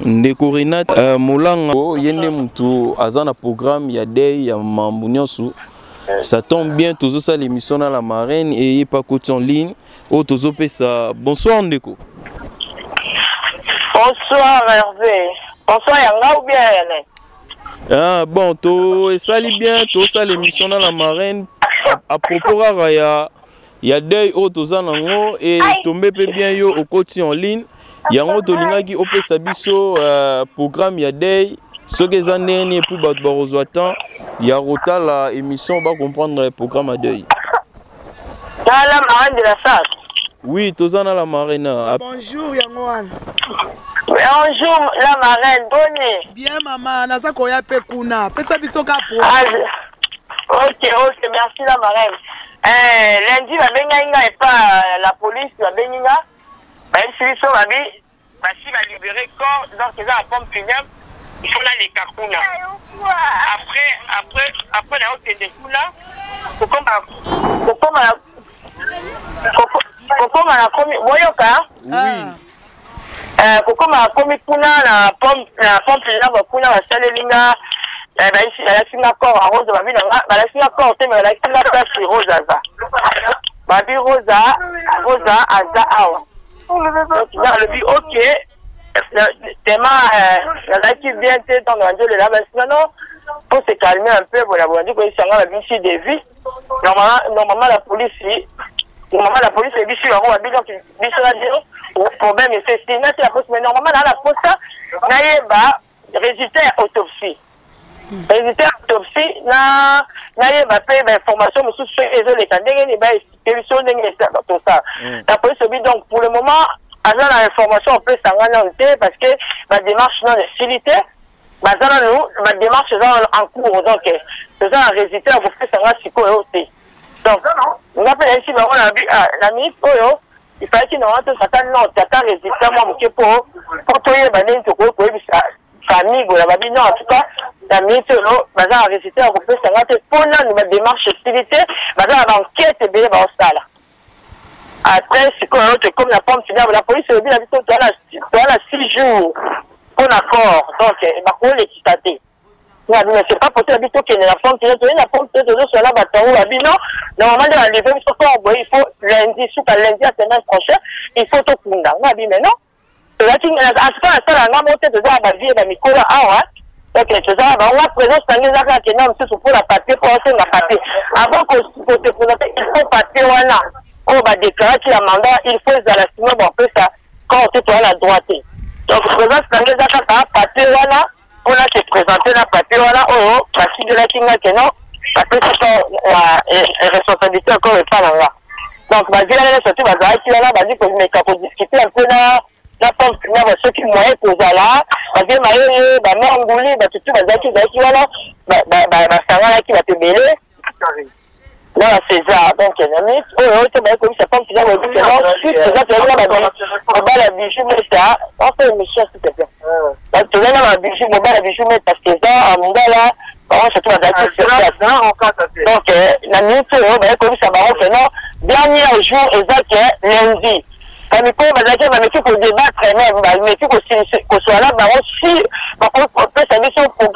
Ndeko Renat Molanga yende mutu azana programme ya day ya mambunyosu. Ça tombe bien, toujours ça l'émission dans la marraine et il pas côté en ligne. Oh toujours ça. Bonsoir Ndeko. Bonsoir Hervé. Bonsoir Yanga ou bien Yann? Ah bon, to sali bien, to ça l'émission dans la marraine à propos il y a deux autres anango et tombé bien yo au côté en ligne. Il y a un autre qui opé sabiso programme il y a des ce que les années plus bas de il y a rota la émission va comprendre le programme à deux. Dans la marraine de la salle. Oui, tous en la marraine. Bonjour Yangoan. Bonjour la marraine, bonne. Bien maman, nasa koya pe kuna. Pesa biso ka pro. Ok, merci la marraine. Lundi va benga et pas la police va benga. Même si ils sont habillés, si va libérer corps, donc ils ont la pompe funèbre, il faut là les kakuna. Après la haute des kuna, Coco m'a commis, voyoka. Oui. Coco m'a commis kuna la pompe funèbre kuna va saler linga. Ici la singa corps à rose ma vie la singa corps mais la singa place sur rosaza. Ma vie rosa aza awa. Donc, le but, ok, tellement, qui vient dans le là, maintenant, pour se calmer un peu, voilà, on dit que c'est la vie des vies. Normalement, la police, est ici, on va dire que le problème est c'est la poste, mais normalement, dans la poste, il y a résultat autopsie. Résultat autopsie, il y a information, mais sous ce les candidats, tout ça. La police donc pour le moment, avant l'information on peut s'en parce que la démarche non est facilitée. La démarche est en cours, donc c'est ça un résultat vous faites savoir si quoi donc on appelle ici la ministre il fallait qu'il nous rentre ça non t'attends résultat moi pour toi famille en tout cas la ministre un résultat vous faites savoir pour la démarche facilitée l'enquête est bien dans ça là. Après, c'est comme la pomme funèbre, la police a dit la 6 jours pour l'accord. Donc, il va les quitter. Mais c'est pas pour te dire que la pomme funèbre sur la bataille. Non, normalement, dans les il faut lundi, sous lundi la semaine prochaine, il faut tout le monde. Mais non. C'est là qu'il y a un monté de ma vie et de mes collègues. Donc, c'est ça, on va présenter un exemple qui est énorme pour la papier, pour lancer la papier. Avant qu'on se présente, il faut papier, voilà. On va déclarer qu'il y a un mandat, il faut les alassements, bon, peu ça, quand on est à la droite. Donc, je présente un exemple à papier, voilà, on a se présenter la papier, voilà, parce que de la Kinga, que non, parce que c'est la responsabilité encore et pas là. Donc, ma vie, elle est surtout, ma vie, elle est là, pour discuter un peu là, la pompe, ceux qui moyens pour là, ma vie, ma vie, ma mère, Ngouli, tout, ma vie, voilà, ma sarah qui va te mêler. Là, c'est ça. Donc, il y a un ami. Comme ça, comme tu l'as dit, c'est là. Ensuite, c'est ça, tu vas là, la bijou, mais ça. On fait une mission, s'il te plaît. Donc, tu vas là, la bijou, la bijou, mais parce que ça, en monde là, on se trouve à la donc, la minute, comme ça, non. Dernier jour, exact, lundi. Mais pour débattre, mais qu'on soit là, aussi, on peut s'amuser pour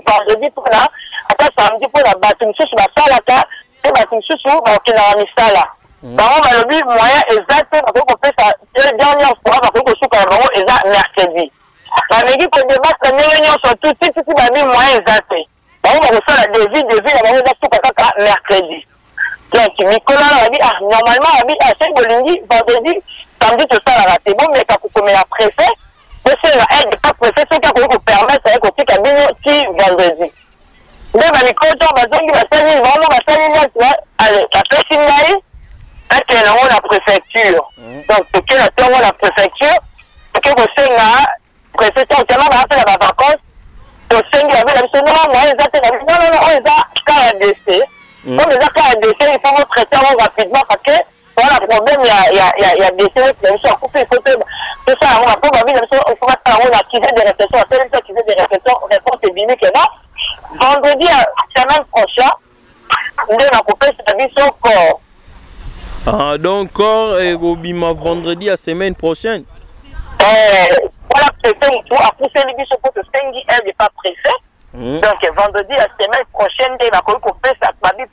vendredi pour là, après samedi pour la bâtiment sur la salle là, et bâtiment sur la missa là. Par contre, le but moyen exact, on fait ça la dernière fois, parce qu'on se trouve exact mercredi. La mairie pour débattre, la réunion sur tout, la vie moyen exact. On reçoit la devise, la mairie tout mercredi. Donc, Nicolas a dit, normalement, c'est Bolingi, vendredi, samedi, tout ça, là, c'est bon, mais quand vous la préfet, c'est la aide, pas préfet, c'est qu'on vous permet, c'est qu'on fait qui vendredi. Mais, Nicolas, allez, la préfecture, c'est la préfecture. Donc, pour que la préfecture, pour que vous soyez là, préfecture, on va faire la vacance, tosengi babi na biso non moyen eza te na biso non oyo eza cas ya décès comme eza cas ya décès il faut traiter yango rapidement parce que voilà problème ya décès na biso akufi il faut tosala yango na mpo babi na biso il faut basala yango na accusé de réflexion basali biso accusé de réflexion réponse ebimi ke non vendredi ya semaine prochain nde nakopesa biso corps. Ah, donc corps et Robima vendredi à semaine prochaine. Voilà, préfet Moutou a poussé les biches pour que 5 elle n'est pas préfet. Donc vendredi la semaine prochaine, il va couper sa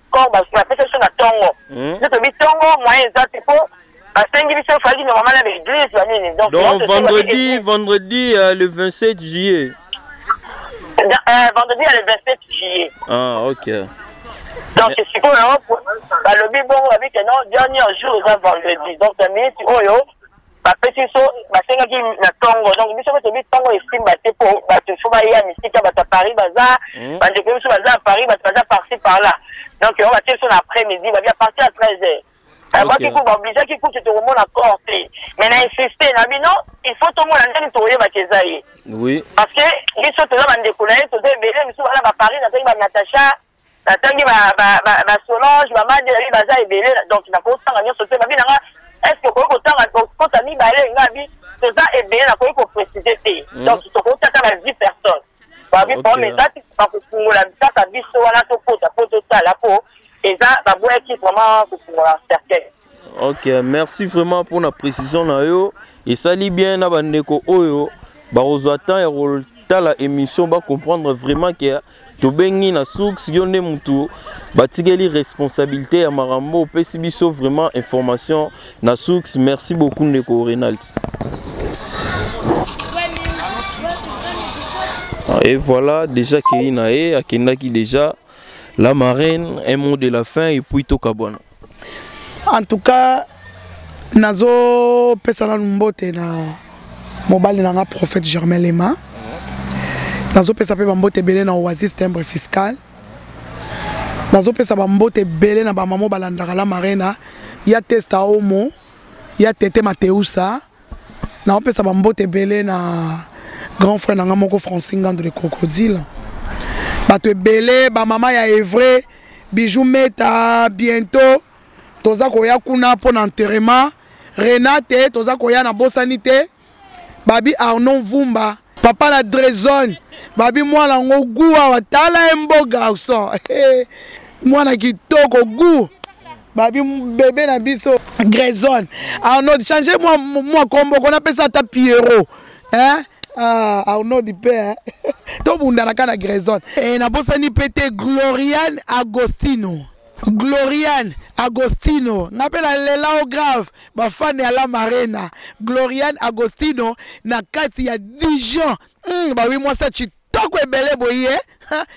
corps parce que la préfecture n'a tongo. Je te dis tongo, moi exact pour 5 biches fallu normalement à l'église. Donc vendredi le 27 juillet. Vendredi le 27 juillet. Ah, ok. Donc c'est quoi le bibon avec un dernier jour vendredi. Donc la minute oyo bapesi so basengaki na tongo donc biso tobi tongo estime bate po bato fo baya misika bato Paris baza bandeko biso baza Paris bato baza par-ci par-là donc on va tirer son après-midi va bien partir à 13h moi qui coupe obligé qui coupe te remona corté mais na insister na bino il faut tout le monde ndeni toye bakezaye oui parce que biso toza bandeko na to de belé biso bana ba Paris na tangi ba Natacha na tangi ba Solange ba Made na baza ebelé donc na ko sanga nyoso te ba binanga est-ce que vous avez mis c'est ça et bien la préciser donc il faut que 10 personnes pour mes dates parce que pour la date à 10 voilà tout total la peau et ça va voir qui vraiment pour la cercueil. Ok, merci vraiment pour la précision là yo et ça lit bien na bandeko oyo ba ozata et la émission va comprendre vraiment que tobengi na source yonde mutu batigeli responsabilité ya marambo pesi biso vraiment information na source. Merci beaucoup ndeko Renald. Et voilà déjà Keinae akendaki déjà la marraine un mot de la fin et puis tokabona. En tout cas nazo pesana mbote na mobile na prophète Germain Lema. Nazo pesa pe bambote belé na Oasis timbre fiscal. Nazo pesa bambote belé na ba mamo balandaka la marina. Ya testa omo, ya tete Mateusa. Na pesa bambote belé na grand frère na ngamoko Francine Gando de crocodile. Bato belé ba mama ya Evre, bijou meta bientôt. Toza koya kuna pour enterrement. Renate toza koya na bosanité. Babi Arnon Vumba. Papa la Drezone, babi moi la ngogua watala embo garçon. Moi na kitoko gu. Babi bébé na biso Grezone. Arnaud changer moi combo qu'on appelle ça ta Pierrot. Hein? Ah Arnaud di père. To bunda na kana Grezone. Et na bossa ni pété Gloriane Agostino. Gloriane Agostino, n'appelle Lelao grave, ma fan est à la marina. Gloriane Agostino, na kati ya Dijon. Bah oui, moi ça tu toko e belé boye,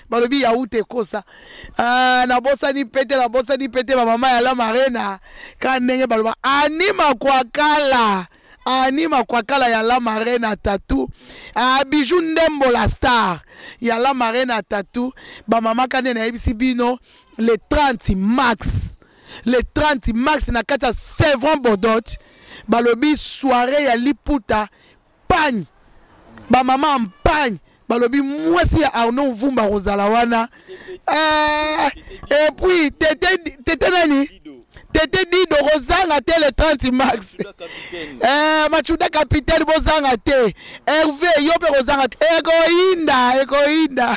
bah le bi ya ute kosa. Na bossa ni pété, ma maman est à la marina. Quand nenge bah anima kwa kala. Anima kwa kala ya la marina tatou. Bijou ndembo la star. Ya la marina tatou. Ba mama kane na ebisi bino. Le 30 max. Le 30 max na kata Sevron Bodot. Balobi soirée ya liputa. Pagne. Ba maman en pagne. Balobi mwasi ya Arnon Vumba Rosalawana. Et puis, tete nani? Tete Dido Rosanga te le 30 max. Machuda capitaine Bozanga te. Hervé Yope Rosanga te. Ego-inda.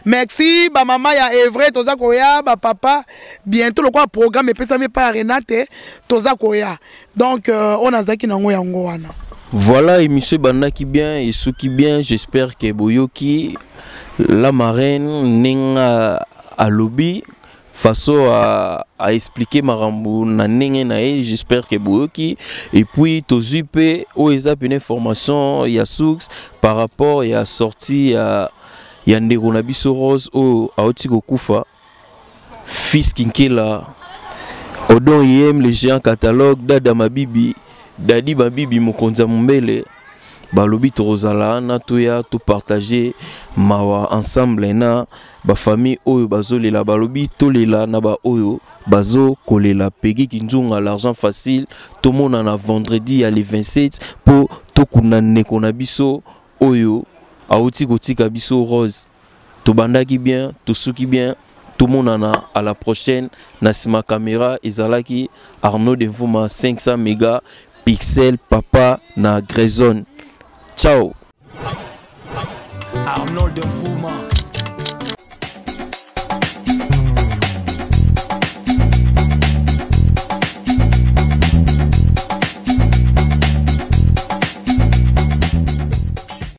Merci, ba maman ya Evre, toza koya, ba papa, bientôt le quoi programme, et puis ça me pas Renate, toza koya. Donc, on a zaki nango yango wana. Voilà, émission Banaki bien et ce qui bien, j'espère que Boyoki, la marraine, Nenga à lobby, façon à expliquer Marambo, na Nenga nae, j'espère que Boyoki, et puis Tozupe, Oeza, une information, il y a source par rapport à sortie à Yandego Nabiso Rose au Aotiko Koufa, fils Kinkela, Odon Yem, les géants catalogue, Dada Mabibi, Dadi Mabibi, Mokonza Mumbele, Balobi Torozala, Natoya, tout partager, Mawa ensemble, na, ba famille Oyo, Bazolela, Balobi, Tolela, Naba Oyo, Bazo, Kolela, Peggy Kinzunga, l'argent facile, tout le monde en a vendredi à les 27 pour Tokuna Nekonabiso Oyo. auti kotika biso Rose tobandaki bien tosuki bien tout le monde en a. À la prochaine Nasima caméra ezalaki Arnaud de Mvuma 500 mégapixels papa na Grayson. Ciao. Arnaud de Mvuma.